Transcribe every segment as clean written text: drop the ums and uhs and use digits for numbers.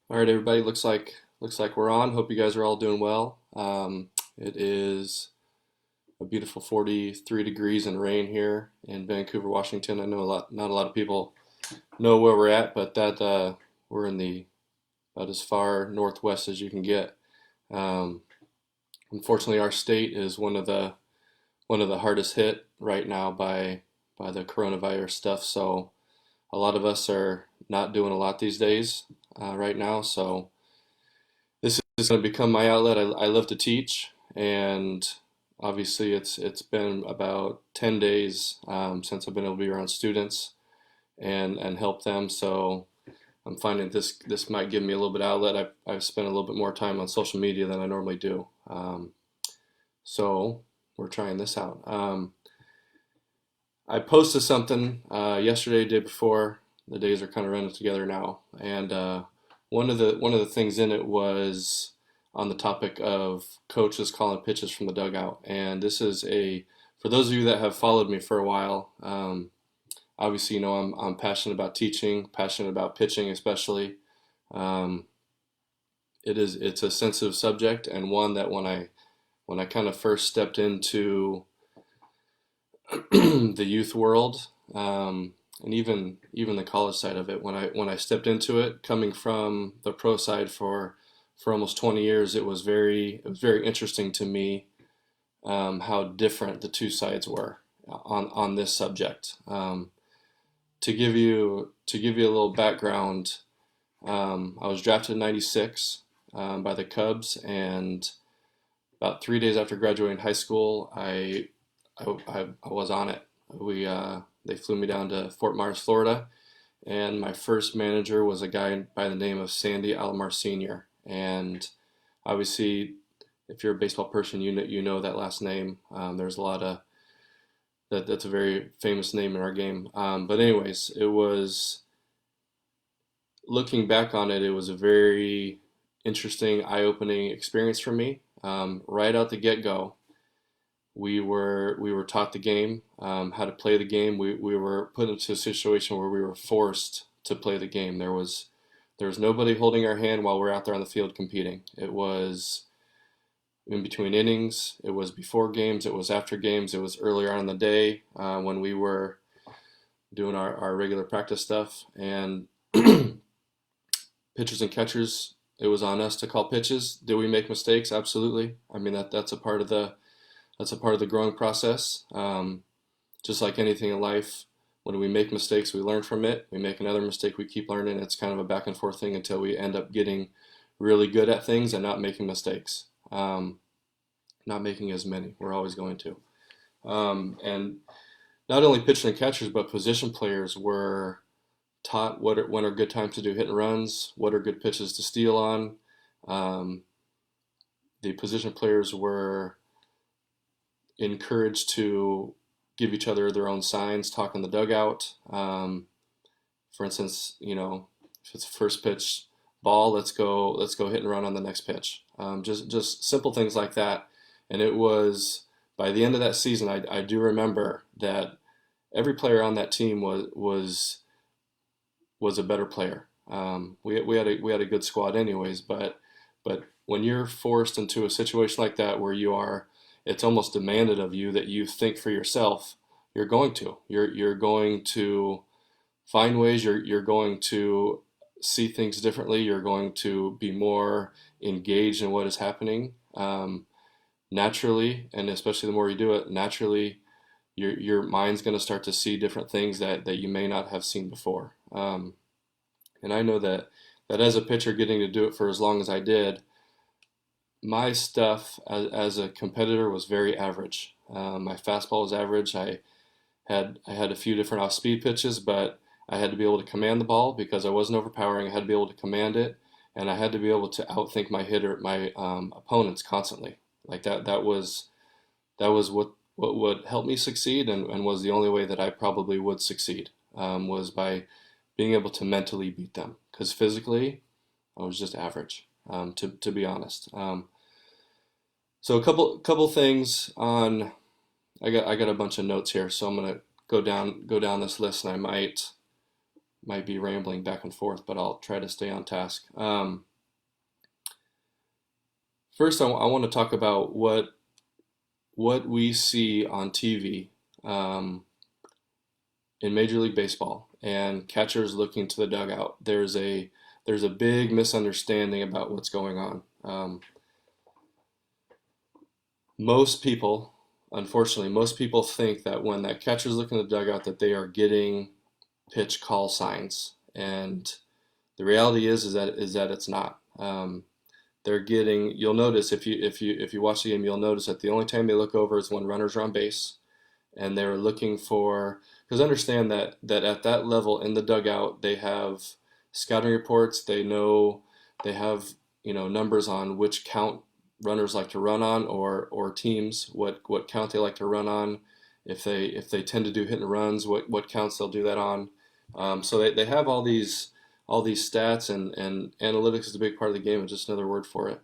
All right, everybody. Looks like we're on. Hope you guys are all doing well. It is a beautiful 43 degrees and rain here in Vancouver, Washington. I know not a lot of people know where we're at, but that we're in the about as far northwest as you can get. Um, Unfortunately, our state is one of the hardest hit right now by the coronavirus stuff. So a lot of us are not doing a lot these days right now. So this is going to become my outlet. I love to teach, and obviously it's been about 10 days since I've been able to be around students and help them. So I'm finding this might give me a little bit of outlet. I've spent a little bit more time on social media than I normally do. So we're trying this out. I posted something yesterday, day before. The days are kind of running together now, and one of the things in it was on the topic of coaches calling pitches from the dugout. And this is for those of you that have followed me for a while, obviously you know I'm passionate about teaching, passionate about pitching especially. Um, it's a sensitive subject, and one that when I kind of first stepped into the youth world, and even the college side of it. When I stepped into it, coming from the pro side for almost 20 years, it was very interesting to me how different the two sides were on this subject. To give you a little background, I was drafted in '96 by the Cubs, and about 3 days after graduating high school, I was on it. They flew me down to Fort Myers, Florida, and my first manager was a guy by the name of Sandy Alomar Sr. And obviously, if you're a baseball person, you know that last name. There's a lot of that's a very famous name in our game. But anyways, it was looking back on it, it was a very interesting, eye-opening experience for me. Right out the get-go, we were taught the game, how to play the game. We were put into a situation where we were forced to play the game. There was nobody holding our hand while we're out there on the field competing. It was in between innings. It was before games. It was after games. It was earlier on in the day when we were doing our regular practice stuff. And pitchers and catchers, it was on us to call pitches. Did we make mistakes? Absolutely. I mean that's a part of the growing process. Just like anything in life, when we make mistakes, we learn from it. We make another mistake, we keep learning. It's kind of a back and forth thing until we end up getting really good at things and not making mistakes. Not making as many. We're always going to. And not only pitchers and catchers, but position players were taught when are good times to do hit and runs, what are good pitches to steal on. Um, the position players were encouraged to give each other their own signs, talk in the dugout. For instance, if it's a first pitch ball, let's go hit and run on the next pitch. Just simple things like that. And it was by the end of that season, I do remember that every player on that team was a better player. We had a good squad anyways, but when you're forced into a situation like that where it's almost demanded of you that you think for yourself. You're going to find ways. You're going to see things differently. You're going to be more engaged in what is happening naturally, and especially the more you do it naturally, your mind's going to start to see different things that you may not have seen before. And I know that as a pitcher, getting to do it for as long as I did, my stuff as a competitor was very average. My fastball was average. I had a few different off-speed pitches, but I had to be able to command the ball because I wasn't overpowering. I had to be able to command it, and I had to be able to outthink my opponents constantly. Like that was what would help me succeed, and was the only way that I probably would succeed, was by being able to mentally beat them. Because physically, I was just average, to be honest. So a couple things on. I got a bunch of notes here, so I'm gonna go down this list, and I might be rambling back and forth, but I'll try to stay on task. First, I want to talk about what we see on TV in Major League Baseball and catchers looking to the dugout. There's a big misunderstanding about what's going on. Most people, unfortunately, most people think that when that catcher's looking at the dugout that they are getting pitch call signs, and the reality is that it's not. They're getting. You'll notice if you watch the game, you'll notice that the only time they look over is when runners are on base, and they're looking for. Because understand that at that level in the dugout, they have scouting reports. They know they have numbers on which count runners like to run on, or teams what count they like to run on. If they tend to do hit and runs, what counts they'll do that on. So they have all these stats, and analytics is a big part of the game. It's just another word for it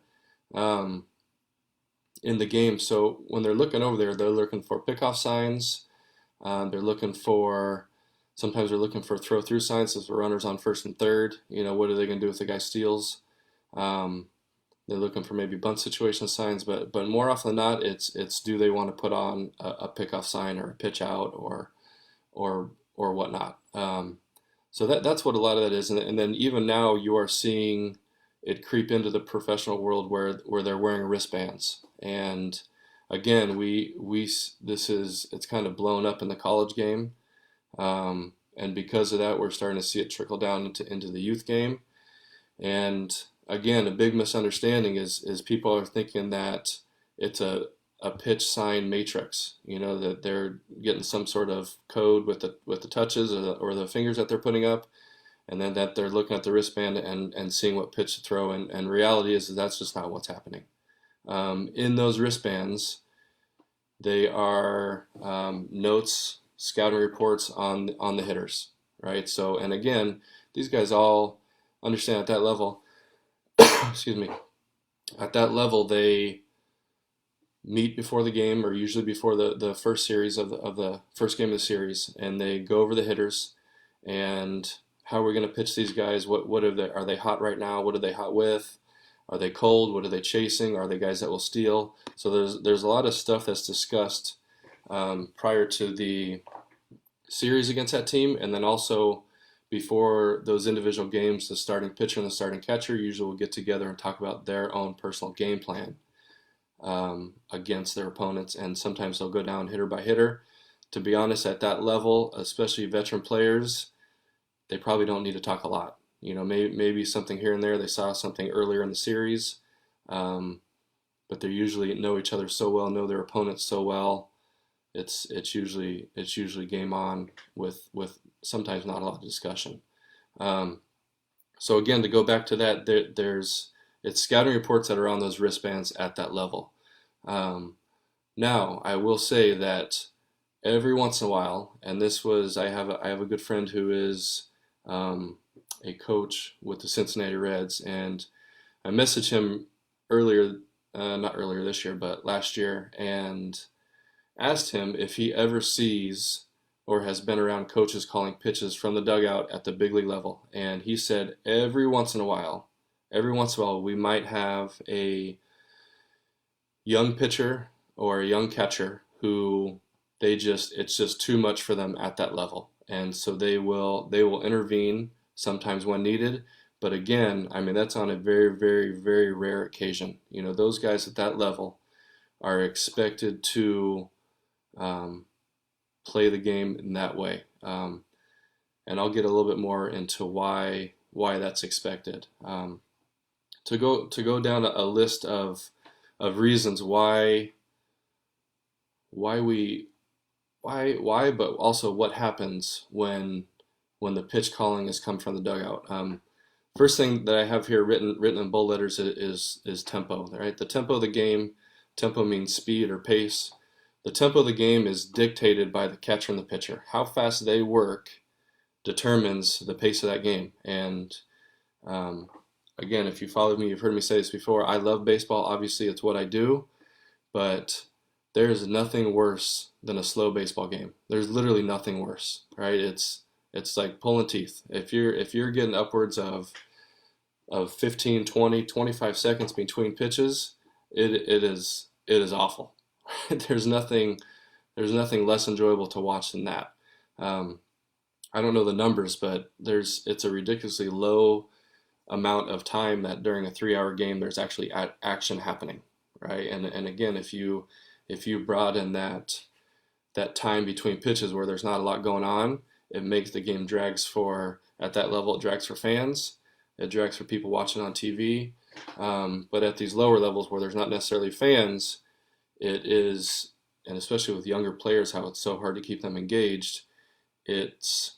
in the game. So when they're looking over there, they're looking for pickoff signs. They're looking for sometimes they're looking for throw through signs if the runner's on first and third. What are they going to do if the guy steals? They're looking for maybe bunt situation signs, but more often than not, it's do they want to put on a pickoff sign or a pitch out or whatnot. So that's what a lot of that is, and then even now you are seeing it creep into the professional world where they're wearing wristbands, and again it's kind of blown up in the college game, and because of that we're starting to see it trickle down into the youth game, and again a big misunderstanding is people are thinking that it's a pitch sign matrix, that they're getting some sort of code with the touches or the fingers that they're putting up, and then that they're looking at the wristband and seeing what pitch to throw. And reality is that's just not what's happening. In those wristbands, they are notes, scouting reports on the hitters, right? So, and again, these guys all understand at that level. Excuse me. At that level, they meet before the game, or usually before the first series of the first game of the series, and they go over the hitters and how we're going to pitch these guys. What are they hot right now? What are they hot with? Are they cold? What are they chasing? Are they guys that will steal? So there's a lot of stuff that's discussed prior to the series against that team, and then also before those individual games, the starting pitcher and the starting catcher usually will get together and talk about their own personal game plan against their opponents, and sometimes they'll go down hitter by hitter. To be honest, at that level, especially veteran players, they probably don't need to talk a lot. Maybe something here and there. They saw something earlier in the series, but they usually know each other so well, know their opponents so well. It's usually game on with sometimes not a lot of discussion. So again, to go back to that, it's scouting reports that are on those wristbands at that level. Now, I will say that every once in a while, and I have a good friend who is a coach with the Cincinnati Reds, and I messaged him not earlier this year, but last year, and asked him if he ever sees or has been around coaches calling pitches from the dugout at the big league level, and he said every once in a while, we might have a young pitcher or a young catcher who it's just too much for them at that level, and so they will intervene sometimes when needed. But again, I mean that's on a very, very, very rare occasion. Those guys at that level are expected to play the game in that way, and I'll get a little bit more into why that's expected. To go down a list of reasons why, but also what happens when the pitch calling has come from the dugout. First thing that I have here written in bold letters is tempo. Right, the tempo of the game. Tempo means speed or pace. The tempo of the game is dictated by the catcher and the pitcher. How fast they work determines the pace of that game. And again, if you followed me, you've heard me say this before. I love baseball. Obviously, it's what I do. But there is nothing worse than a slow baseball game. There's literally nothing worse, right? It's like pulling teeth. If you're getting upwards of 15, 20, 25 seconds between pitches, it is awful. There's nothing there's nothing less enjoyable to watch than that. Um, I don't know the numbers, but it's a ridiculously low amount of time that during a 3 hour game there's actually action happening, right? And again, if you broaden that time between pitches where there's not a lot going on, it makes the game drags for at that level. It drags for fans. It drags for people watching on TV. But at these lower levels where there's not necessarily fans, it is, and especially with younger players, how it's so hard to keep them engaged. It's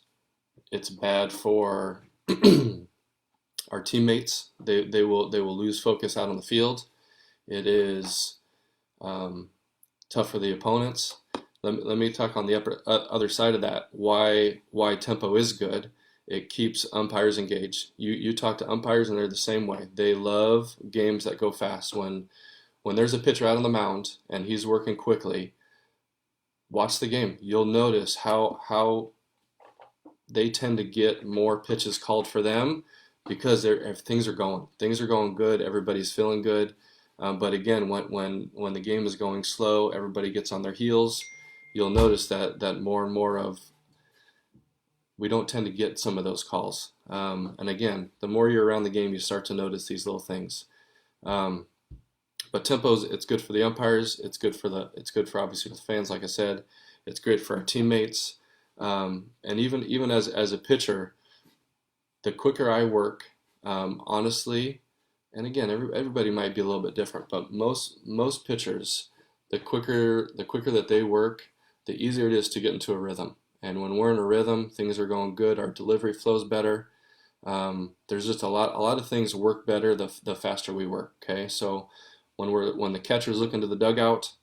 bad for our teammates. They will lose focus out on the field. It is tough for the opponents. Let me talk on the other side of that. Why tempo is good. It keeps umpires engaged. You talk to umpires and they're the same way. They love games that go fast. When there's a pitcher out on the mound and he's working quickly, watch the game. You'll notice how they tend to get more pitches called for them because if things are going good. Everybody's feeling good. But again, when the game is going slow, everybody gets on their heels. You'll notice that more and more of we don't tend to get some of those calls. And again, the more you're around the game, you start to notice these little things. But tempos, it's good for the umpires. It's good for obviously the fans, like I said. It's great for our teammates. And even as a pitcher, the quicker I work, honestly, and again, everybody might be a little bit different, but most pitchers, the quicker that they work, the easier it is to get into a rhythm. And when we're in a rhythm, things are going good. Our delivery flows better. There's just a lot of things work better the faster we work. Okay, so when the catcher's looking to the dugout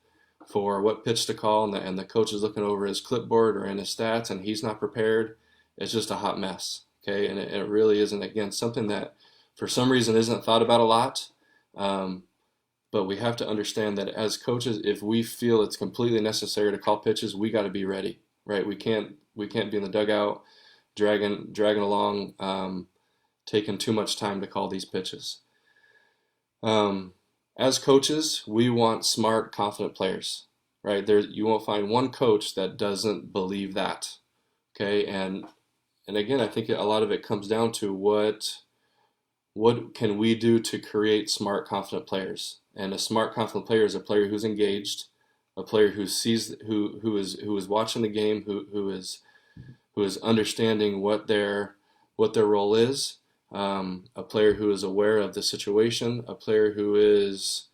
for what pitch to call, and the coach is looking over his clipboard or in his stats, and he's not prepared, it's just a hot mess. Okay, and it really isn't, again, something that for some reason isn't thought about a lot. But we have to understand that as coaches, if we feel it's completely necessary to call pitches, we got to be ready, right? We can't be in the dugout dragging along, taking too much time to call these pitches. As coaches, we want smart, confident players, right? You won't find one coach that doesn't believe that, okay? And again, I think a lot of it comes down to what can we do to create smart, confident players. And a smart, confident player is a player who's engaged, a player who sees, who is watching the game, who is understanding what their role is, a player who is aware of the situation, a player who is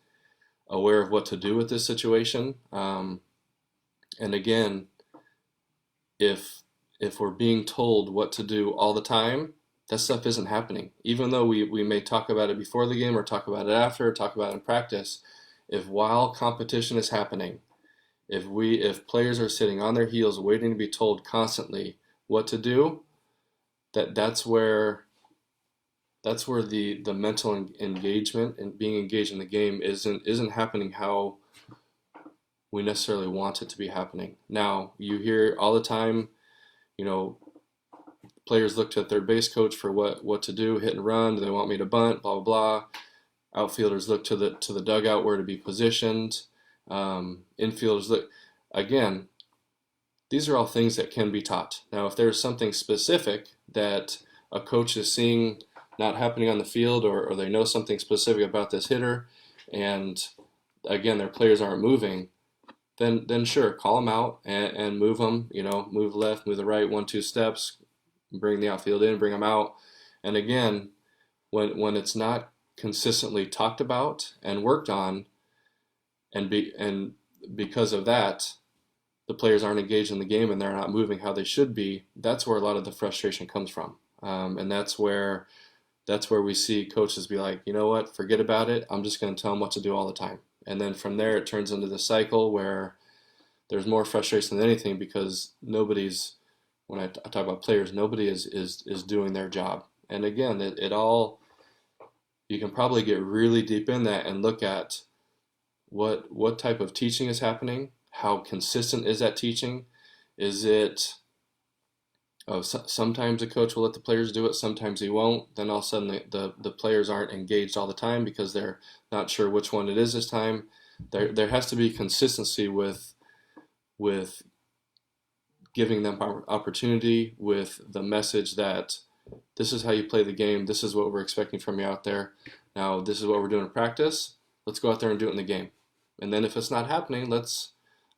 aware of what to do with this situation. And again, if we're being told what to do all the time, that stuff isn't happening. Even though we may talk about it before the game or talk about it after or talk about it in practice, if while competition is happening, if players are sitting on their heels waiting to be told constantly what to do, that's where the mental engagement and being engaged in the game isn't happening how we necessarily want it to be happening. Now, you hear all the time, players look to a third base coach for what to do, hit and run. Do they want me to bunt? Blah blah blah. Outfielders look to the dugout where to be positioned. Infielders look. Again, these are all things that can be taught. Now, if there's something specific that a coach is seeing not happening on the field, or they know something specific about this hitter, and again their players aren't moving, then sure, call them out and move them. Move left, move the right, 1-2 steps. Bring the outfield in, bring them out. And again, when it's not consistently talked about and worked on, and because of that, the players aren't engaged in the game and they're not moving how they should be, that's where a lot of the frustration comes from. And that's where we see coaches be like, you know what, forget about it. I'm just going to tell them what to do all the time. And then from there, it turns into this cycle where there's more frustration than anything because when I talk about players, nobody is doing their job. And again, it all, you can probably get really deep in that and look at what type of teaching is happening, how consistent is that teaching, is it Oh, sometimes a coach will let the players do it, sometimes he won't. Then all of a sudden the players aren't engaged all the time because they're not sure which one it is this time. There has to be consistency with giving them opportunity, with the message that this is how you play the game, this is what we're expecting from you out there. Now this is what we're doing in practice. Let's go out there and do it in the game. And then if it's not happening,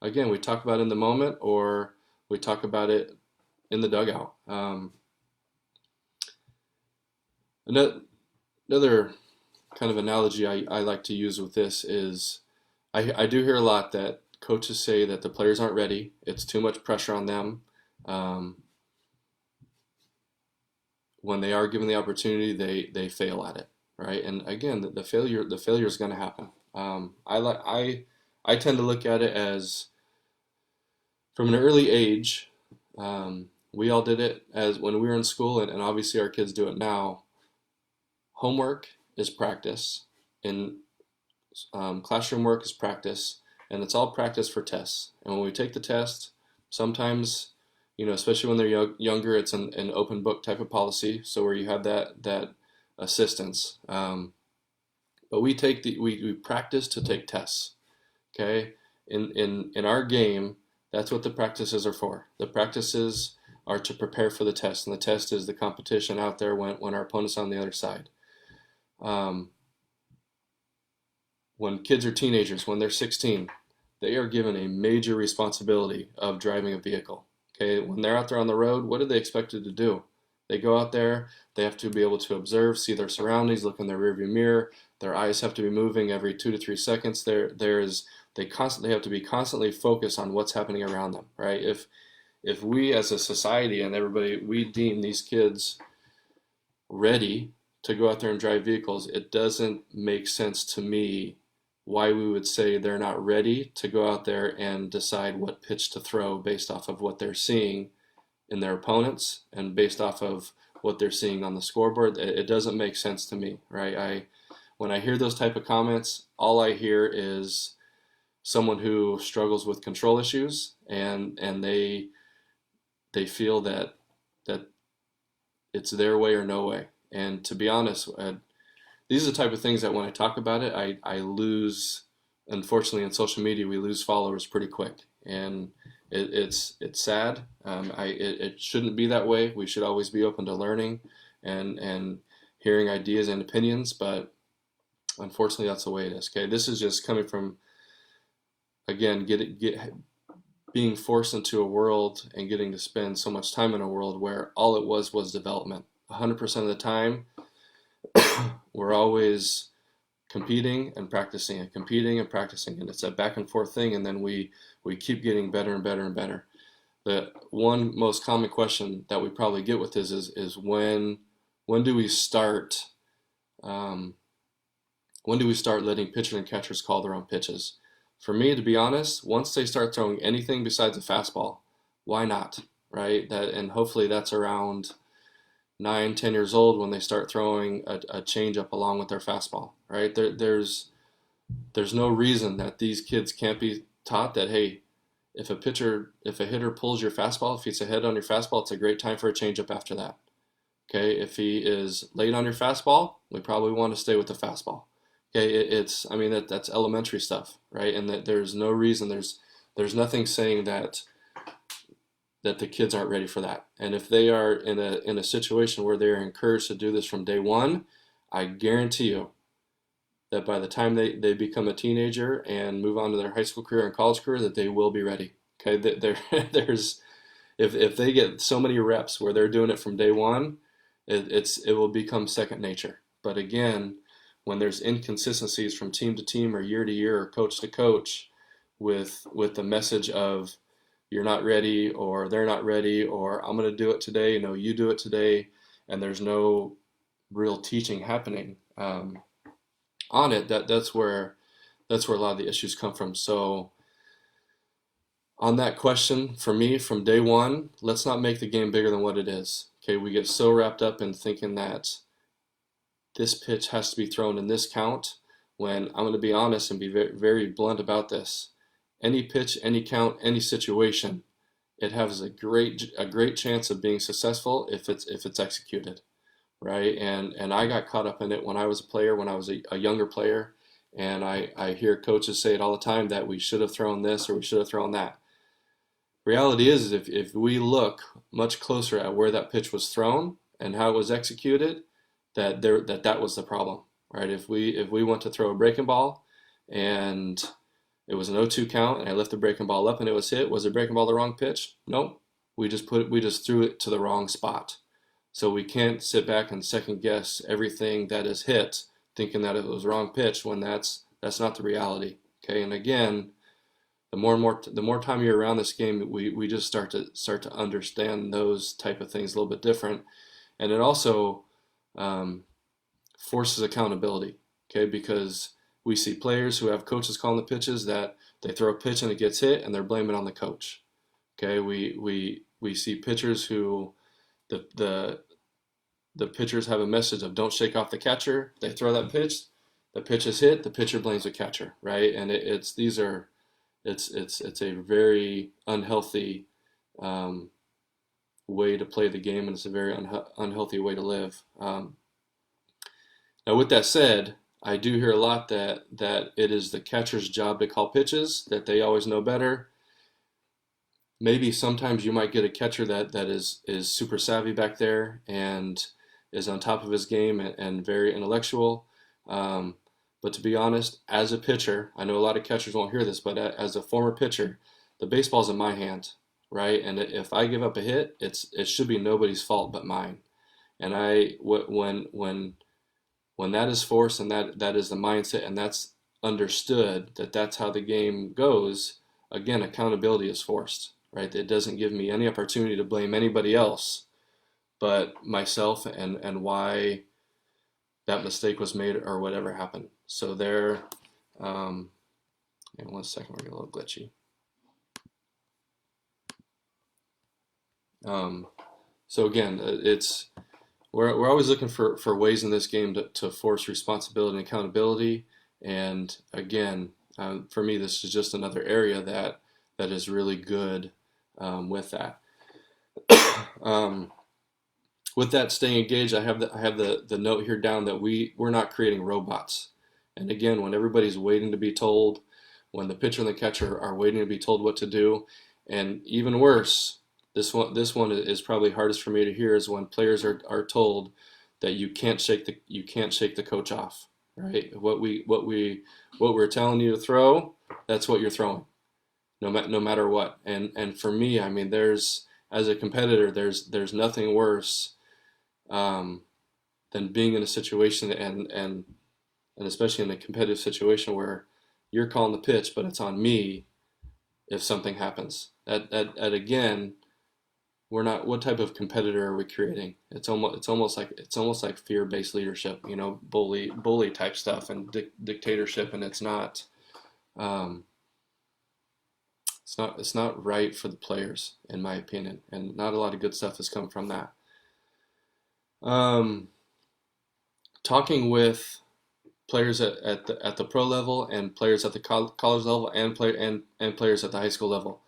again, we talk about it in the moment, or we talk about it in the dugout. Another kind of analogy I like to use with this is I do hear a lot that coaches say that the players aren't ready. It's too much pressure on them. Um, when they are given the opportunity, they fail at it, right? And again, the failure is going to happen. I tend to look at it as from an early age. We all did it as when we were in school, and obviously our kids do it now. Homework is practice, and classroom work is practice, and it's all practice for tests. And when we take the test, sometimes, especially when they're younger, it's an open book type of policy, so where you have that assistance. But we practice to take tests. Okay, in our game, that's what the practices are for. The practices are to prepare for the test, and the test is the competition out there when our opponent's on the other side. When kids are teenagers, when they're 16, they are given a major responsibility of driving a vehicle. Okay, when they're out there on the road, what are they expected to do? They go out there, they have to be able to observe, see their surroundings, look in their rearview mirror. Their eyes have to be moving every 2 to 3 seconds. They constantly have to be constantly focused on what's happening around them, right? If we as a society and everybody, we deem these kids ready to go out there and drive vehicles, it doesn't make sense to me why we would say they're not ready to go out there and decide what pitch to throw based off of what they're seeing in their opponents and based off of what they're seeing on the scoreboard. It doesn't make sense to me, right? When I hear those type of comments, all I hear is someone who struggles with control issues, and they feel that it's their way or no way. And to be honest, these are the type of things that when I talk about it, I lose. Unfortunately, in social media, we lose followers pretty quick, and it's sad. It shouldn't be that way. We should always be open to learning and hearing ideas and opinions, but unfortunately, that's the way it is. Okay, this is just coming from, again, being forced into a world and getting to spend so much time in a world where all it was development. 100% of the time, we're always competing and practicing and competing and practicing, and it's a back and forth thing, and then we keep getting better and better and better. The one most common question that we probably get with this is when do we start letting pitchers and catchers call their own pitches? For me, to be honest, once they start throwing anything besides a fastball, why not, right? And hopefully that's around 9, 10 years old when they start throwing a changeup along with their fastball, right? There's no reason that these kids can't be taught that, hey, if a hitter pulls your fastball, if he's ahead on your fastball, it's a great time for a changeup after that. Okay, if he is late on your fastball, we probably want to stay with the fastball. Okay, that's elementary stuff, right? And that there's no reason, there's nothing saying that the kids aren't ready for that. And if they are in a situation where they're encouraged to do this from day one, I guarantee you that by the time they become a teenager and move on to their high school career and college career, that they will be ready. Okay, if they get so many reps where they're doing it from day one, it will become second nature. But again, when there's inconsistencies from team to team or year to year or coach to coach with the message of you're not ready or they're not ready or I'm going to do it today, you do it today, and there's no real teaching happening on it, that's where a lot of the issues come from. So on that question, for me, from day one, let's not make the game bigger than what it is. Okay, we get so wrapped up in thinking that this pitch has to be thrown in this count, when I'm going to be honest and be very, very blunt about this. Any pitch, any count, any situation, it has a great chance of being successful if it's executed, right? And I got caught up in it when I was a player, when I was a younger player, and I hear coaches say it all the time that we should have thrown this or we should have thrown that. Reality is if we look much closer at where that pitch was thrown and how it was executed, that was the problem, right? If we went to throw a breaking ball and it was an 0-2 count and I lift the breaking ball up and it was hit, was the breaking ball the wrong pitch? Nope. We just threw it to the wrong spot. So we can't sit back and second guess everything that is hit, thinking that it was wrong pitch when that's not the reality. Okay, and again, the more time you're around this game, we just start to understand those type of things a little bit different, and it also forces accountability. Okay, because we see players who have coaches calling the pitches that they throw a pitch and it gets hit and they're blaming it on the coach. Okay, we see pitchers who the pitchers have a message of don't shake off the catcher. They throw that pitch, the pitch is hit, the pitcher blames the catcher, right? And it's a very unhealthy way to play the game, and it's a very unhealthy way to live. Now, with that said, I do hear a lot that it is the catcher's job to call pitches, that they always know better. Maybe sometimes you might get a catcher that is super savvy back there and is on top of his game and very intellectual. But to be honest, as a pitcher, I know a lot of catchers won't hear this, but as a former pitcher, the baseball's in my hand, right? And if I give up a hit, it should be nobody's fault but mine. And when that is forced and that is the mindset and that's understood that's how the game goes, again, accountability is forced, right? It doesn't give me any opportunity to blame anybody else but myself and why that mistake was made or whatever happened. So there, in 1 second, we're getting a little glitchy. So again, we're always looking for ways in this game to force responsibility and accountability. And again, for me, this is just another area that is really good with that. With that, staying engaged, I have the note here down that we're not creating robots. And again, when everybody's waiting to be told, when the pitcher and the catcher are waiting to be told what to do, and even worse, this one is probably hardest for me to hear, is when players are told that you can't shake the coach off, right? What we're telling you to throw, that's what you're throwing, no matter what. And for me, I mean, as a competitor, there's nothing worse than being in a situation and especially in a competitive situation where you're calling the pitch, but it's on me if something happens. That again, we're not. What type of competitor are we creating? It's almost like fear-based leadership, bully type stuff and dictatorship, and it's not. It's not right for the players, in my opinion, and not a lot of good stuff has come from that. Talking with players at the pro level and players at the college level and players at the high school level,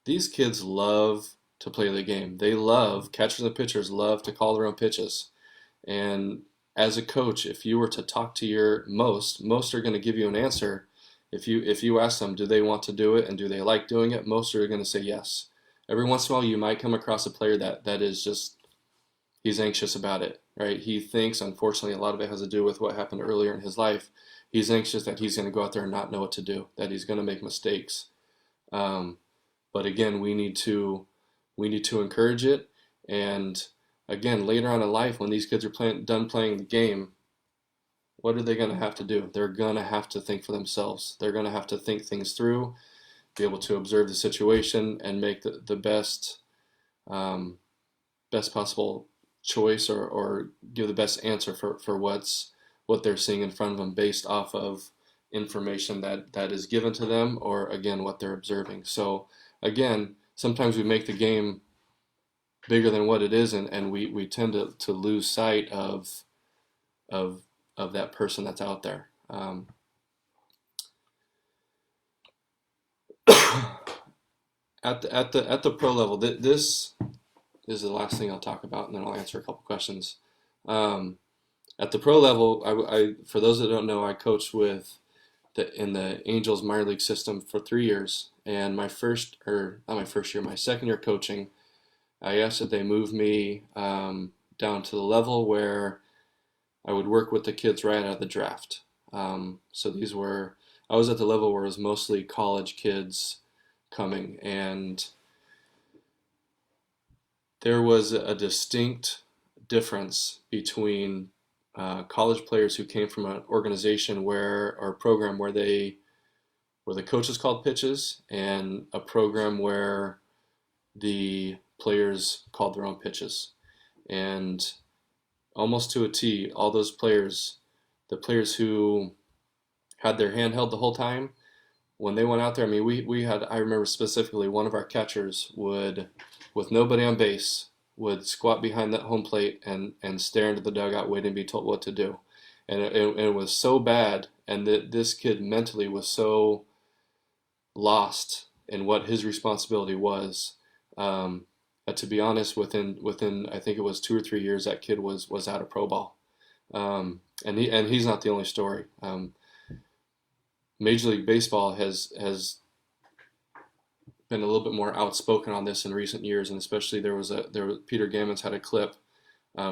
these kids love to play the game. They love, catchers and pitchers love to call their own pitches. And as a coach, if you were to talk to most are going to give you an answer. If you ask them, do they want to do it and do they like doing it, most are going to say yes. Every once in a while, you might come across a player that is just, he's anxious about it, right? He thinks, unfortunately, a lot of it has to do with what happened earlier in his life. He's anxious that he's going to go out there and not know what to do, that he's going to make mistakes. But again, we need to encourage it. And again, later on in life, when these kids are done playing the game, what are they going to have to do? They're going to have to think for themselves. They're going to have to think things through, be able to observe the situation and make the best possible choice or give the best answer for what they're seeing in front of them based off of information that is given to them, or again, what they're observing. So again, sometimes we make the game bigger than what it is, and we tend to lose sight of that person that's out there. at the pro level, this is the last thing I'll talk about, and then I'll answer a couple questions. Um, at the pro level, for those that don't know, I coached in the Angels minor league system for 3 years, and my first, or not my first year, my second year coaching, I asked that they move me down to the level where I would work with the kids right out of the draft. So I was at the level where it was mostly college kids coming, and there was a distinct difference between college players who came from an organization or a program where the coaches called pitches, and a program where the players called their own pitches. And almost to a T, all those players, the players who had their hand held the whole time, when they went out there, I mean, I remember specifically one of our catchers would, with nobody on base, would squat behind that home plate and stare into the dugout waiting to be told what to do. And it was so bad, and this kid mentally was so lost in what his responsibility was. To be honest, within I think it was 2 or 3 years, that kid was out of pro ball. And he's not the only story. Major League Baseball has been a little bit more outspoken on this in recent years, and especially Peter Gammons had a clip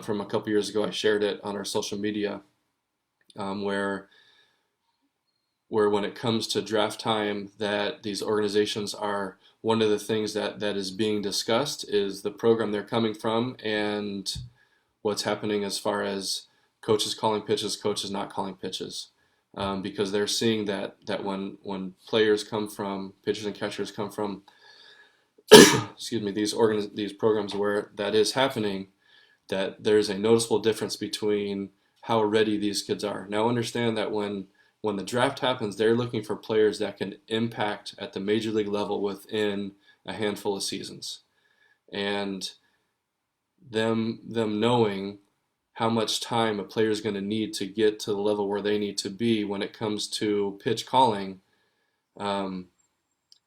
from a couple years ago. I shared it on our social media, where when it comes to draft time, that these organizations are, one of the things that is being discussed is the program they're coming from and what's happening as far as coaches calling pitches, coaches not calling pitches. Because they're seeing that when players come from, pitchers and catchers come from, excuse me, these programs where that is happening, that there's a noticeable difference between how ready these kids are. Now understand that when the draft happens, they're looking for players that can impact at the major league level within a handful of seasons, and them knowing how much time a player is going to need to get to the level where they need to be when it comes to pitch calling, and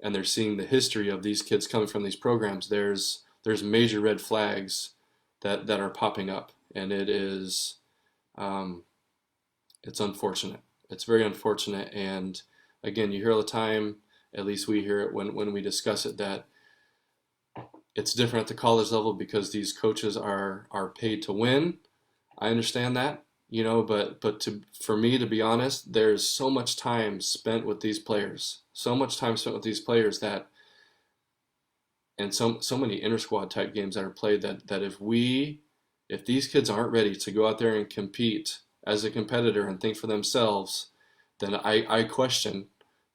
they're seeing the history of these kids coming from these programs. There's major red flags that are popping up, and it's unfortunate. It's very unfortunate, and again, you hear all the time, at least we hear it when we discuss it, that it's different at the college level because these coaches are paid to win. I understand that, but for me, to be honest, there's so much time spent with these players, that, and so many inter squad type games that are played, that if these kids aren't ready to go out there and compete as a competitor and think for themselves, then I question,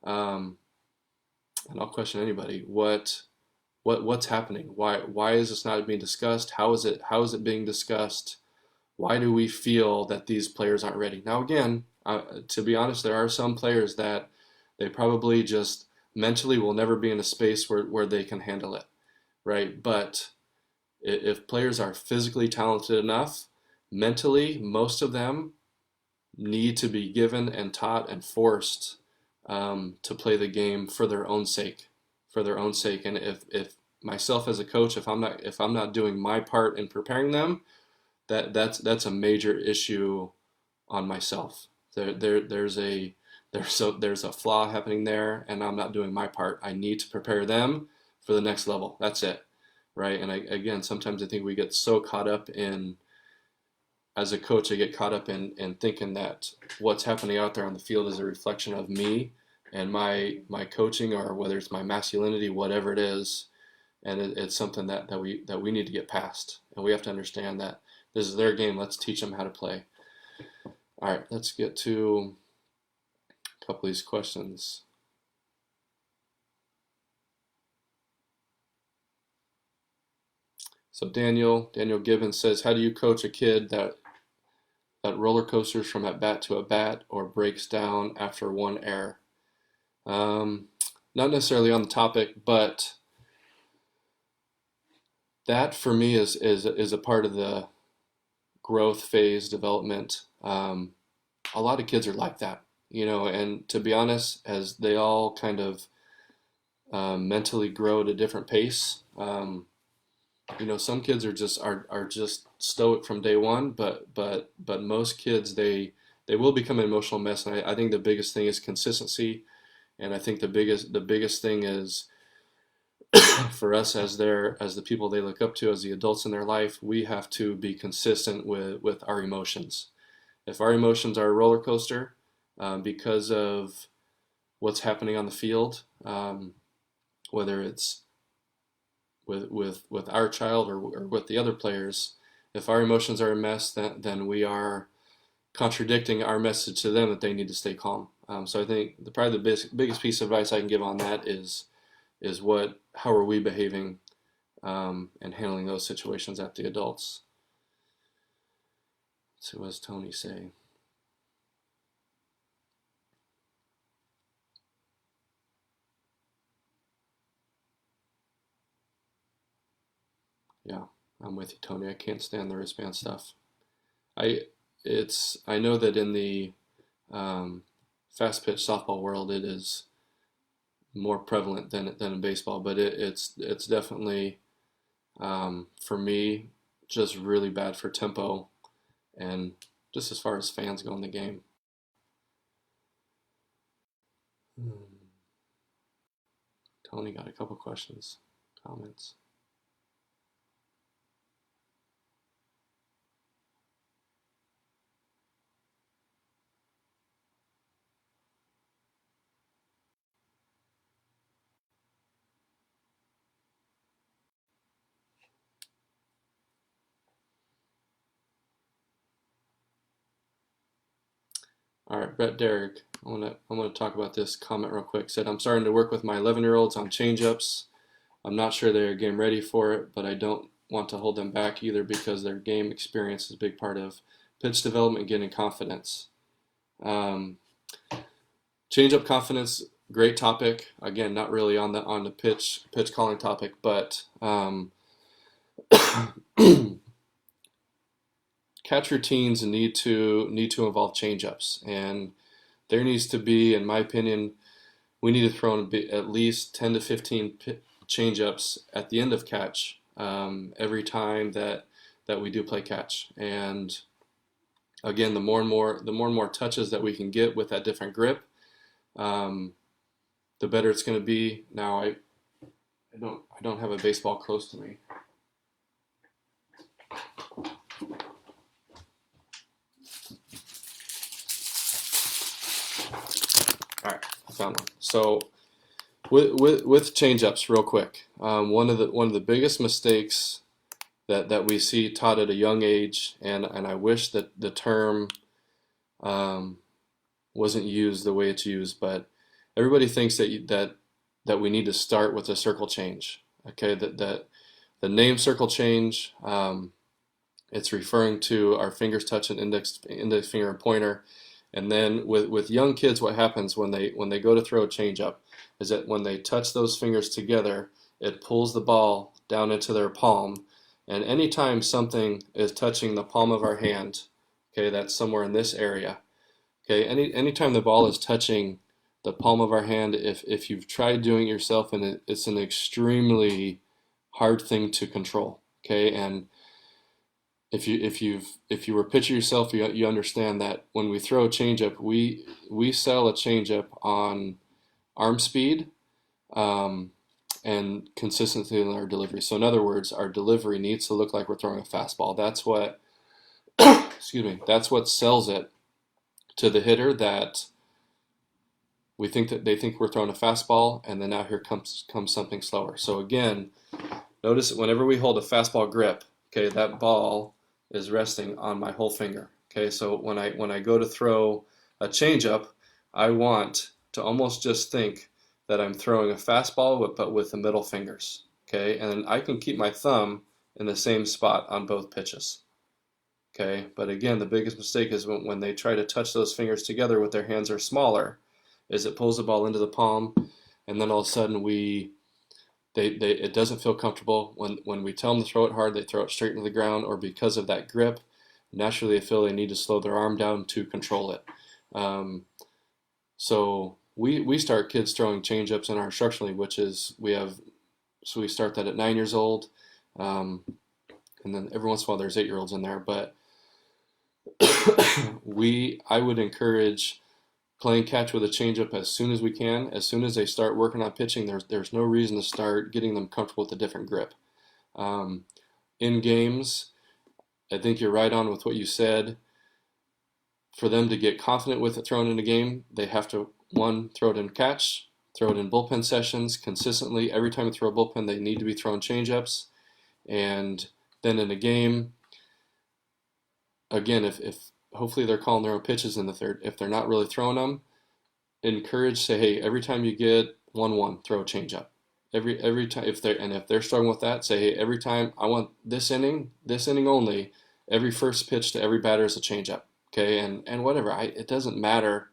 and I'll question anybody, what's happening? Why is this not being discussed? How is it being discussed? Why do we feel that these players aren't ready? Now again, to be honest, there are some players that they probably just mentally will never be in a space where they can handle it, right? But if players are physically talented enough, mentally, most of them need to be given and taught and forced to play the game for their own sake, And if myself as a coach, if I'm not doing my part in preparing them, that's a major issue on myself. There's a flaw happening there, and I'm not doing my part. I need to prepare them for the next level. That's it, right? And again, sometimes I think we get so caught up in, as a coach, I get caught up in thinking that what's happening out there on the field is a reflection of me and my coaching, or whether it's my masculinity, whatever it is, and it's something that we need to get past, and we have to understand that this is their game. Let's teach them how to play. All right, let's get to a couple of these questions. So Daniel Gibbons says, how do you coach a kid that roller coasters from at bat to at bat or breaks down after one error? Not necessarily on the topic, but that for me is a part of the growth phase development. A lot of kids are like that, and to be honest, as they all kind of mentally grow at a different pace. Some kids are just stoic from day one, but most kids they will become an emotional mess. And I think the biggest thing is consistency. And I think the biggest thing is for us as the people they look up to, as the adults in their life, we have to be consistent with our emotions. If our emotions are a roller coaster because of what's happening on the field, whether it's with our child or with the other players, if our emotions are a mess, then we are contradicting our message to them that they need to stay calm. So I think probably the biggest piece of advice I can give on that is how are we behaving and handling those situations at the adults. So what does Tony say? Yeah, I'm with you, Tony. I can't stand the wristband stuff. I I know that in the um, fast pitch softball world it is more prevalent than in baseball, but it's definitely for me just really bad for tempo and just as far as fans go in the game. Hmm. Tony got a couple questions, comments. All right, Brett Derrick. I want to talk about this comment real quick. Said I'm starting to work with my 11-year-olds on changeups. I'm not sure they're game ready for it, but I don't want to hold them back either because their game experience is a big part of pitch development and getting confidence. Um, Changeup confidence, great topic. Again, not really on the pitch calling topic, but catch routines need to involve changeups, and there needs to be, in my opinion, we need to throw in at least 10 to 15 changeups at the end of catch every time that we do play catch. And again, the more and more touches that we can get with that different grip, um, the better it's going to be. Now, I don't have a baseball close to me. All right, I found one. So with changeups, real quick, one of the biggest mistakes that we see taught at a young age, and I wish that the term um, wasn't used the way it's used, but everybody thinks that we need to start with a circle change. Okay, that the name circle change, it's referring to our fingers touching index finger and pointer. And then with young kids, what happens when they go to throw a changeup is that when they touch those fingers together, it pulls the ball down into their palm. And anytime something is touching the palm of our hand, okay, that's somewhere in this area. Okay, anytime the ball is touching the palm of our hand, if you've tried doing it yourself, and it's an extremely hard thing to control. Okay, and if you were pitcher yourself, you understand that when we throw a changeup, we sell a changeup on arm speed um, and consistency in our delivery. So in other words, our delivery needs to look like we're throwing a fastball. That's what excuse me. That's what sells it to the hitter, that they think we're throwing a fastball, and then now here comes something slower. So again, notice whenever we hold a fastball grip, okay, that ball is resting on my whole finger. Okay, so when I go to throw a changeup, I want to almost just think that I'm throwing a fastball, but with the middle fingers. Okay, and I can keep my thumb in the same spot on both pitches. Okay, but again, the biggest mistake is when they try to touch those fingers together with their hands are smaller, is it pulls the ball into the palm, and then all of a sudden it doesn't feel comfortable. When we tell them to throw it hard, they throw it straight into the ground, or because of that grip, naturally they feel they need to slow their arm down to control it. Um, so we start kids throwing changeups in our instructional league, which is we start that at 9 years old, um, and then every once in a while there's 8 year olds in there. But I would encourage playing catch with a changeup as soon as we can. As soon as they start working on pitching, there's no reason to start getting them comfortable with a different grip. Um, in games, I think you're right on with what you said. For them to get confident with it thrown in a game, they have to, one, throw it in catch, throw it in bullpen sessions consistently. Every time they throw a bullpen, they need to be throwing changeups. And then in a game, again, if hopefully they're calling their own pitches in the third. If they're not really throwing them, encourage, say, hey, every time you get 1-1, throw a changeup. Every time, if they're struggling with that, say, hey, every time I want this inning only, every first pitch to every batter is a changeup. Okay, and whatever. It doesn't matter.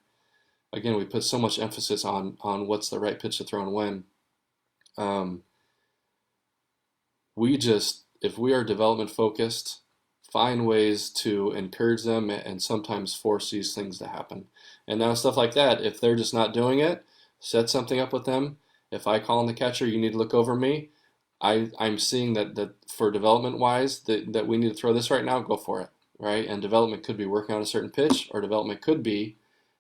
Again, we put so much emphasis on what's the right pitch to throw and when. If we are development focused, find ways to encourage them and sometimes force these things to happen. And now stuff like that, if they're just not doing it, set something up with them. If I call on the catcher, you need to look over me. I'm seeing that for development wise, that we need to throw this right now, go for it. Right? And development could be working on a certain pitch, or development could be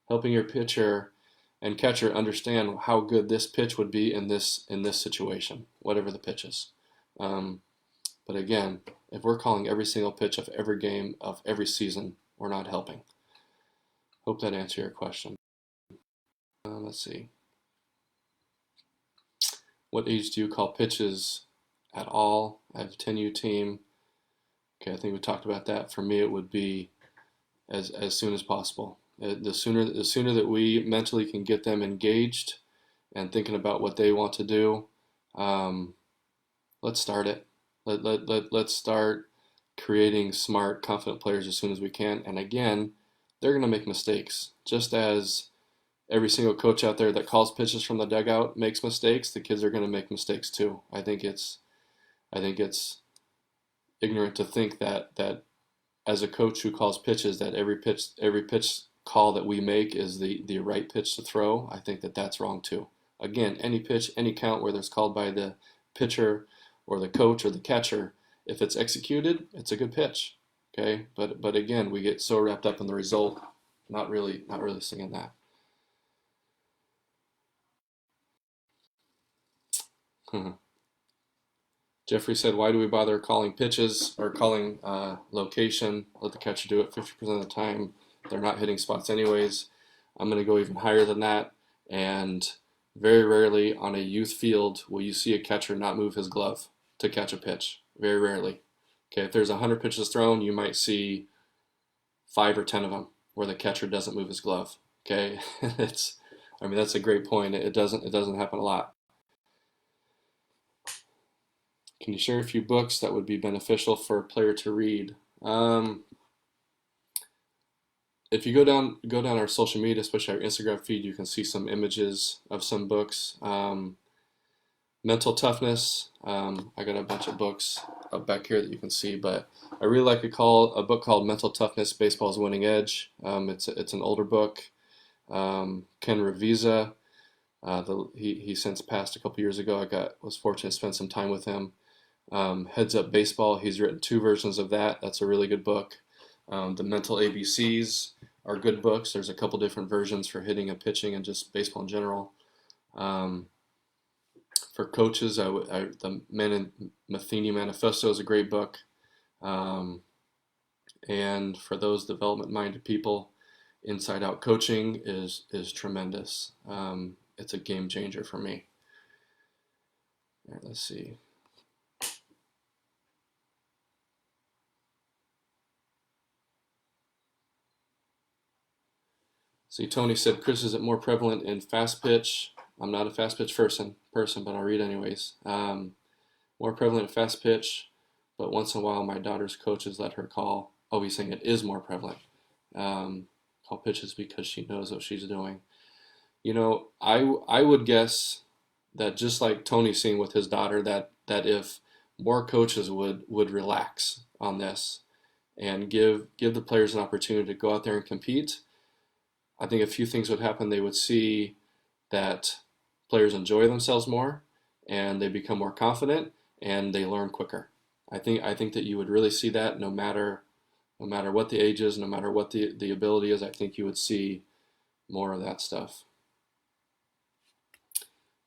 helping your pitcher and catcher understand how good this pitch would be in this situation, whatever the pitch is. But again, if we're calling every single pitch of every game of every season, we're not helping. Hope that answered your question. Let's see. What age do you call pitches at all? I have a 10U team. Okay, I think we talked about that. For me, it would be as soon as possible. The sooner that we mentally can get them engaged and thinking about what they want to do, let's start it. Let's start creating smart, confident players as soon as we can. And again, they're going to make mistakes. Just as every single coach out there that calls pitches from the dugout makes mistakes, the kids are going to make mistakes too. I think it's ignorant to think that as a coach who calls pitches, that every pitch call that we make is the right pitch to throw. I think that's wrong too. Again, any pitch, any count, whether it's called by the pitcher or the coach or the catcher, if it's executed, it's a good pitch. Okay, but again, we get so wrapped up in the result, not really singing that. Jeffrey said, why do we bother calling pitches or calling location? Let the catcher do it 50% of the time. They're not hitting spots anyways. I'm going to go even higher than that. And very rarely on a youth field will you see a catcher not move his glove to catch a pitch. Very rarely. Okay, if there's 100 pitches thrown, you might see 5 or 10 of them where the catcher doesn't move his glove. Okay, that's a great point. It doesn't happen a lot. Can you share a few books that would be beneficial for a player to read? If you go down our social media, especially our Instagram feed, you can see some images of some books. Mental Toughness. I got a bunch of books up back here that you can see, but I really like a book called Mental Toughness: Baseball's Winning Edge. It's an older book. Ken Revisa. He since passed a couple years ago. Was fortunate to spend some time with him. Heads Up Baseball. He's written 2 versions of that. That's a really good book. The Mental ABCs are good books. There's a couple different versions for hitting and pitching and just baseball in general. For coaches, the Matheny Manifesto is a great book. And for those development-minded people, Inside Out Coaching is tremendous. It's a game changer for me. All right, let's see. See, Tony said, Chris, is it more prevalent in fast pitch? I'm not a fast pitch person, but I'll read anyways. More prevalent in fast pitch, but once in a while my daughter's coaches let her call. Oh, he's saying it is more prevalent. Call pitches because she knows what she's doing. You know, I would guess that just like Tony's seeing with his daughter, that if more coaches would relax on this and give the players an opportunity to go out there and compete, I think a few things would happen. They would see that players enjoy themselves more and they become more confident and they learn quicker. I think that you would really see that no matter what the age is, no matter what the ability is. I think you would see more of that stuff.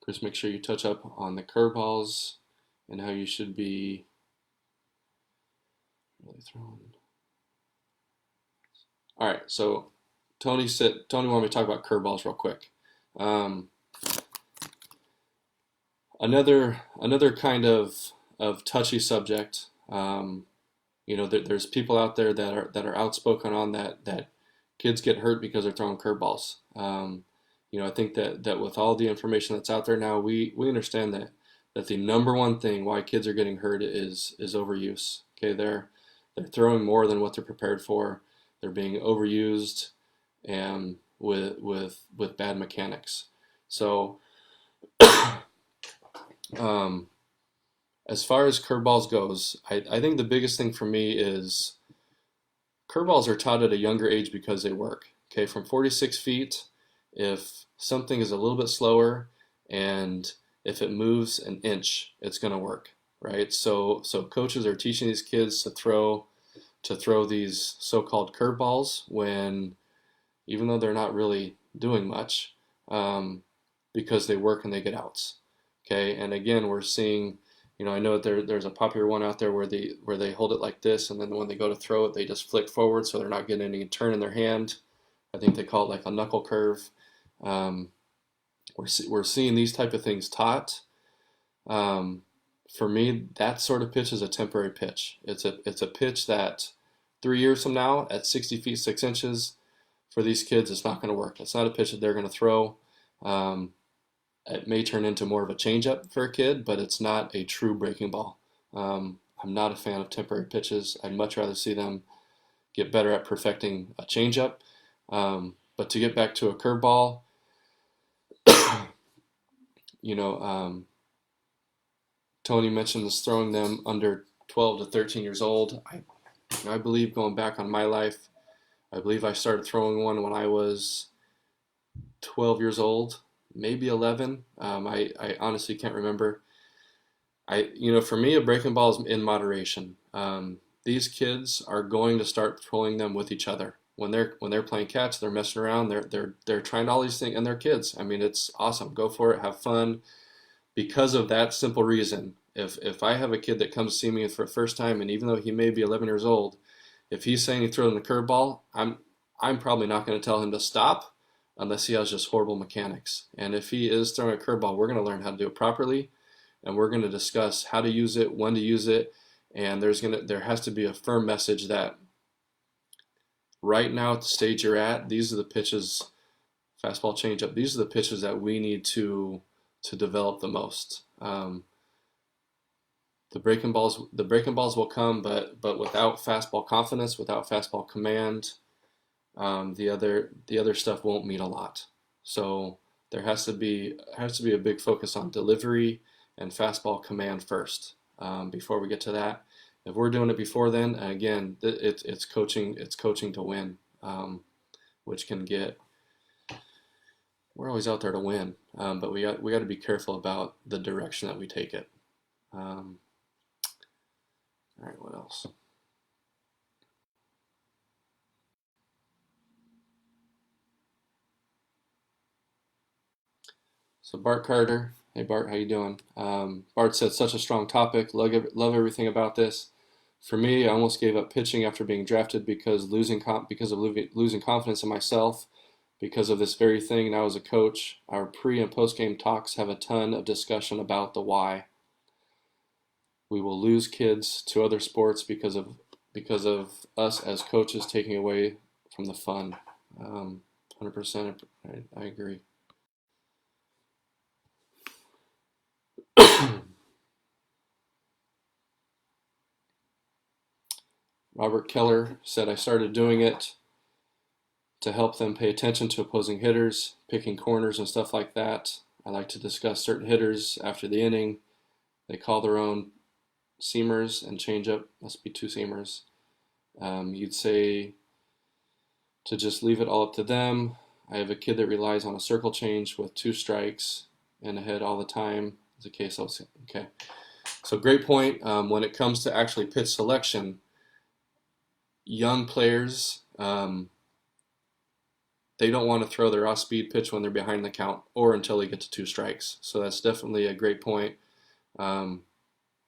Chris, make sure you touch up on the curveballs and how you should be really throwing. All right, so Tony wanted me to talk about curveballs real quick. Um, another kind of touchy subject. There's people out there that are outspoken on that kids get hurt because they're throwing curveballs. I think that with all the information that's out there now, we understand that the number one thing why kids are getting hurt is overuse. Okay, they're throwing more than what they're prepared for. They're being overused and with bad mechanics. So um, as far as curveballs goes, I think the biggest thing for me is curveballs are taught at a younger age because they work. Okay, from 46 feet, if something is a little bit slower and if it moves an inch, it's going to work, right? So coaches are teaching these kids to throw these so-called curveballs when even though they're not really doing much, because they work and they get outs. Okay, and again, we're seeing, I know that there's a popular one out there where they hold it like this, and then when they go to throw it, they just flick forward, so they're not getting any turn in their hand. I think they call it like a knuckle curve. We're seeing these type of things taught. For me, that sort of pitch is a temporary pitch. It's a pitch that 3 years from now, at 60 feet 6 inches, for these kids, it's not going to work. It's not a pitch that they're going to throw. It may turn into more of a changeup for a kid, but it's not a true breaking ball. I'm not a fan of temporary pitches. I'd much rather see them get better at perfecting a changeup. But to get back to a curveball, Tony mentioned this throwing them under 12 to 13 years old. I believe going back on my life, I believe I started throwing one when I was 12 years old, maybe 11. I honestly can't remember. For me, a breaking ball is in moderation. These kids are going to start throwing them with each other. When they're playing catch, they're messing around. They're trying all these things, and they're kids. I mean, it's awesome. Go for it. Have fun. Because of that simple reason, if I have a kid that comes to see me for the first time, and even though he may be 11 years old, if he's saying he throws in the curveball, I'm probably not going to tell him to stop unless he has just horrible mechanics. And if he is throwing a curveball, we're going to learn how to do it properly, and we're going to discuss how to use it, when to use it, and there has to be a firm message that right now at the stage you're at, these are the pitches, fastball, changeup. These are the pitches that we need to develop the most. The breaking balls will come, but without fastball confidence, without fastball command, the other stuff won't mean a lot. So there has to be a big focus on delivery and fastball command first, before we get to that. If we're doing it before then, again, it's coaching to win, which can get. We're always out there to win, but we got to be careful about the direction that we take it. All right, what else? So Bart Carter, hey Bart, how you doing? Bart said such a strong topic. Love everything about this. For me, I almost gave up pitching after being drafted because of losing confidence in myself. Because of this very thing, now as a coach, our pre and post game talks have a ton of discussion about the why. We will lose kids to other sports because of us as coaches taking away from the fun. 100%, I agree. Robert Keller said, I started doing it to help them pay attention to opposing hitters, picking corners and stuff like that. I like to discuss certain hitters after the inning. They call their own seamers and changeup. Must be two seamers. You'd say to just leave it all up to them. I have a kid that relies on a circle change with 2 strikes and ahead all the time. Is the case also okay? So great point. When it comes to actually pitch selection, young players they don't want to throw their off-speed pitch when they're behind the count or until they get to 2 strikes. So that's definitely a great point. Um,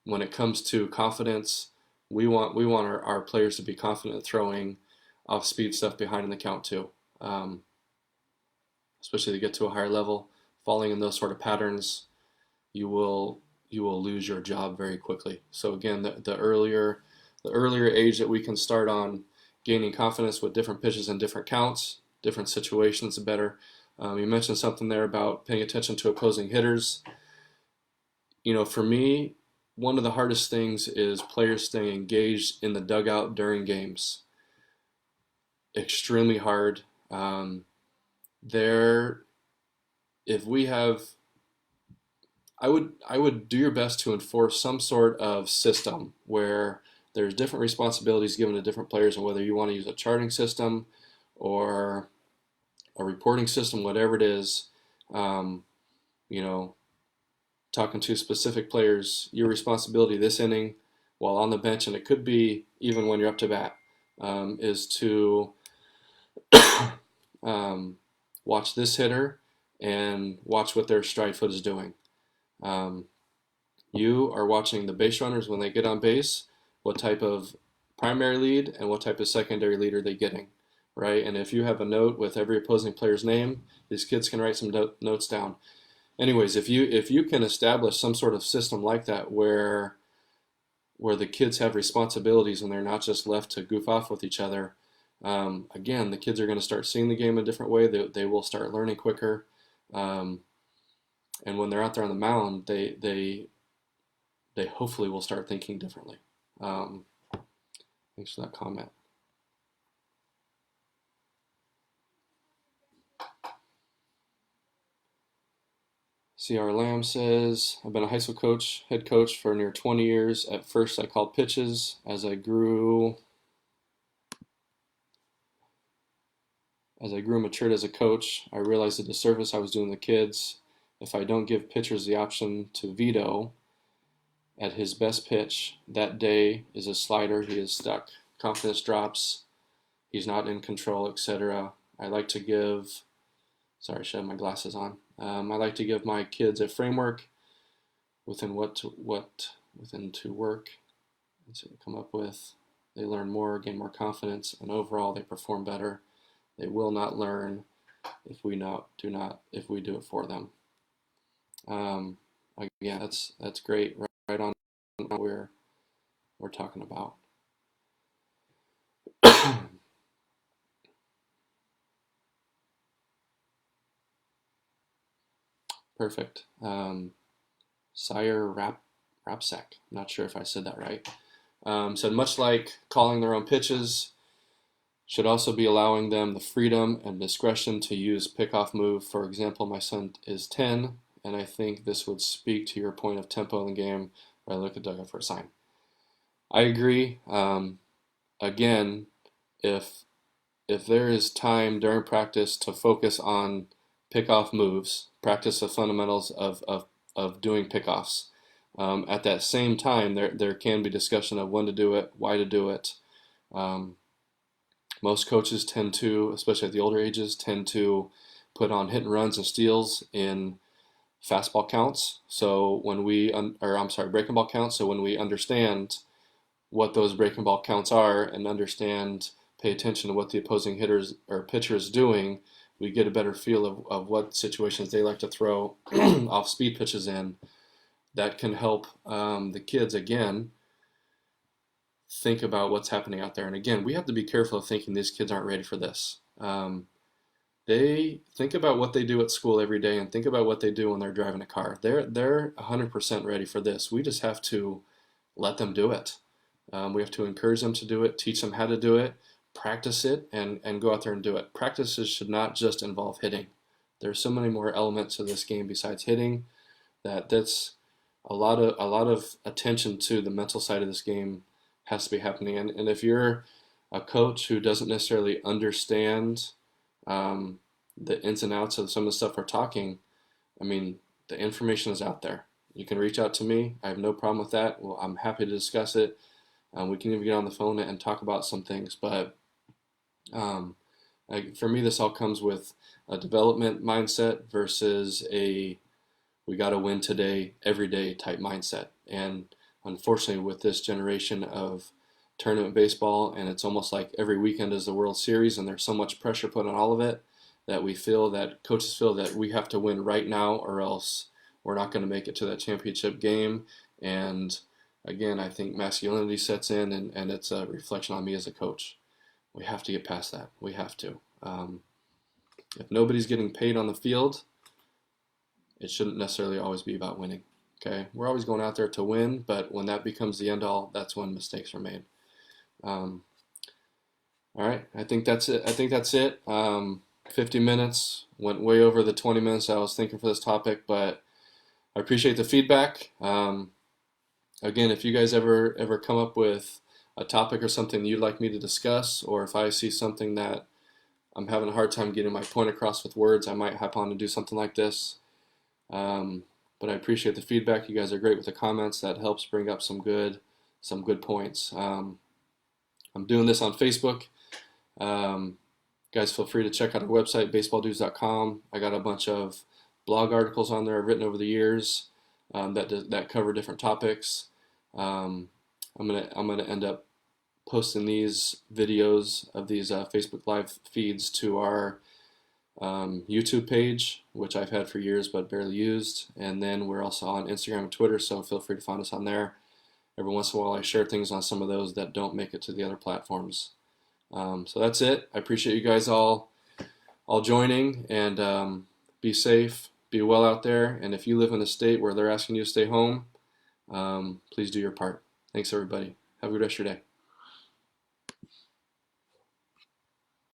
when it comes to confidence, we want our players to be confident throwing off-speed stuff behind in the count too. Um, Especially to get to a higher level, falling in those sort of patterns, you will lose your job very quickly. So again, the earlier age that we can start on gaining confidence with different pitches and different counts, different situations, the better. You mentioned something there about paying attention to opposing hitters. For me, one of the hardest things is players staying engaged in the dugout during games. Extremely hard. There, if we have, I would do your best to enforce some sort of system where there's different responsibilities given to different players, and whether you want to use a charting system or a reporting system, whatever it is, um, you know, talking to specific players, your responsibility this inning while on the bench, and it could be even when you're up to bat, is to um, watch this hitter and watch what their stride foot is doing. Um, you are watching the base runners when they get on base, what type of primary lead and what type of secondary lead are they getting, right? And if you have a note with every opposing player's name, these kids can write some notes down. Anyways, if you can establish some sort of system like that where the kids have responsibilities and they're not just left to goof off with each other, again, the kids are going to start seeing the game a different way. They will start learning quicker. Um, and when they're out there on the mound, they hopefully will start thinking differently. Um, Thanks for that comment. CR Lamb says, I've been a high school head coach for near 20 years. At first, I called pitches. As I grew matured as a coach, I realized the disservice I was doing the kids. If I don't give pitchers the option to veto at his best pitch, that day is a slider. He is stuck. Confidence drops. He's not in control, etc. I like to give. Sorry, I should have my glasses on. I like to give my kids a framework within within to work and to come up with. They learn more, gain more confidence, and overall they perform better. They will not learn if we do it for them. Again, that's great. Right on what we're talking about. Perfect. Sire Rapsack. I'm not sure if I said that right. Said much like calling their own pitches, should also be allowing them the freedom and discretion to use pickoff move. For example, my son is 10, and I think this would speak to your point of tempo in the game where I look at dugout for a sign. I agree. Again, if there is time during practice to focus on pickoff moves, practice the fundamentals of doing pickoffs. At that same time, there can be discussion of when to do it, why to do it. Most coaches tend to, especially at the older ages, tend to put on hit and runs and steals in fastball counts. So when breaking ball counts. So when we understand what those breaking ball counts are and pay attention to what the opposing hitters or pitcher is doing, we get a better feel of what situations they like to throw off speed pitches in. That can help the kids, again, think about what's happening out there. And again, we have to be careful of thinking these kids aren't ready for this. They think about what they do at school every day and think about what they do when they're driving a car. They're 100% ready for this. We just have to let them do it. We have to encourage them to do it, teach them how to do it, practice it, and go out there and do it. Practices should not just involve hitting. There's so many more elements to this game besides hitting that's a lot of attention to the mental side of this game has to be happening. And if you're a coach who doesn't necessarily understand the ins and outs of some of the stuff we're talking, I mean, the information is out there. You can reach out to me. I have no problem with that. Well, I'm happy to discuss it. We can even get on the phone and talk about some things. But um, for me, this all comes with a development mindset versus a we got to win today, every day type mindset. And unfortunately, with this generation of tournament baseball, and it's almost like every weekend is the World Series, and there's so much pressure put on all of it that we feel that coaches feel that we have to win right now, or else we're not going to make it to that championship game. And again, I think masculinity sets in, and it's a reflection on me as a coach. We have to get past that. We have to. If nobody's getting paid on the field, it shouldn't necessarily always be about winning. Okay, we're always going out there to win, but when that becomes the end all, that's when mistakes are made. Um, all right, I think that's it. 50 minutes went way over the 20 minutes I was thinking for this topic, but I appreciate the feedback. Again, if you guys ever come up with a topic or something you'd like me to discuss, or if I see something that I'm having a hard time getting my point across with words, I might hop on and do something like this. But I appreciate the feedback. You guys are great with the comments. That helps bring up some good points. I'm doing this on Facebook. Guys, feel free to check out our website, baseballdudes.com. I got a bunch of blog articles on there I've written over the years that cover different topics. I'm gonna end up posting these videos of these Facebook Live feeds to our YouTube page, which I've had for years but barely used. And then we're also on Instagram and Twitter, so feel free to find us on there. Every once in a while I share things on some of those that don't make it to the other platforms. So that's it. I appreciate you guys all joining, and be safe, be well out there. And if you live in a state where they're asking you to stay home, please do your part. Thanks, everybody. Have a good rest of your day.